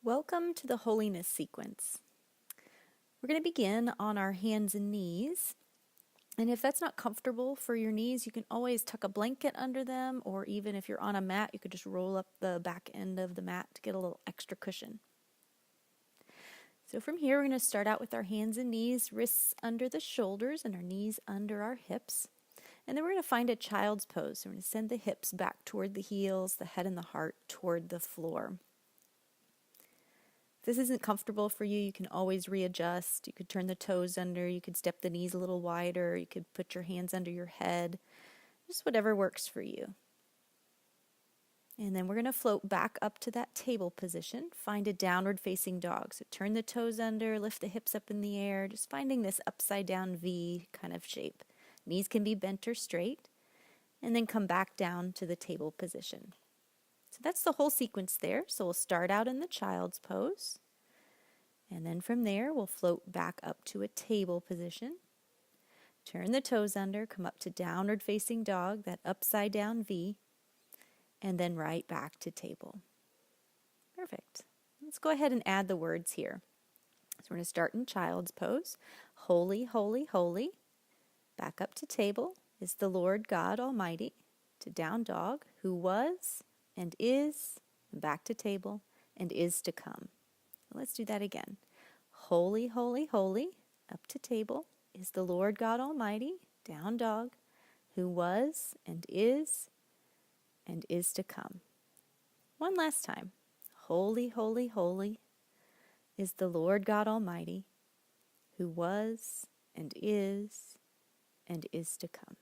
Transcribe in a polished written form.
Welcome to the Holiness sequence. We're going to begin on our hands and knees. And if that's not comfortable for your knees, you can always tuck a blanket under them, or even if you're on a mat, you could just roll up the back end of the mat to get a little extra cushion. So from here, we're going to start out with our hands and knees, wrists under the shoulders and our knees under our hips. And then we're going to find a child's pose. So we're going to send the hips back toward the heels, the head and the heart toward the floor. If this isn't comfortable for you, you can always readjust. You could turn the toes under, you could step the knees a little wider, you could put your hands under your head, just whatever works for you. And then we're going to float back up to that table position. Find a downward facing dog. So turn the toes under, lift the hips up in the air, just finding this upside down V kind of shape. Knees can be bent or straight, and then come back down to the table position. So that's the whole sequence there. So we'll start out in the child's pose. And then from there, we'll float back up to a table position. Turn the toes under, come up to downward facing dog, that upside down V, and then right back to table. Perfect. Let's go ahead and add the words here. So we're going to start in child's pose. Holy, holy, holy. Back up to table is the Lord God Almighty. To down dog, who was and is, and back to table, and is to come. Let's do that again. Holy, holy, holy, up to table, is the Lord God Almighty, down dog, who was and is to come. One last time. Holy, holy, holy, is the Lord God Almighty, who was and is to come.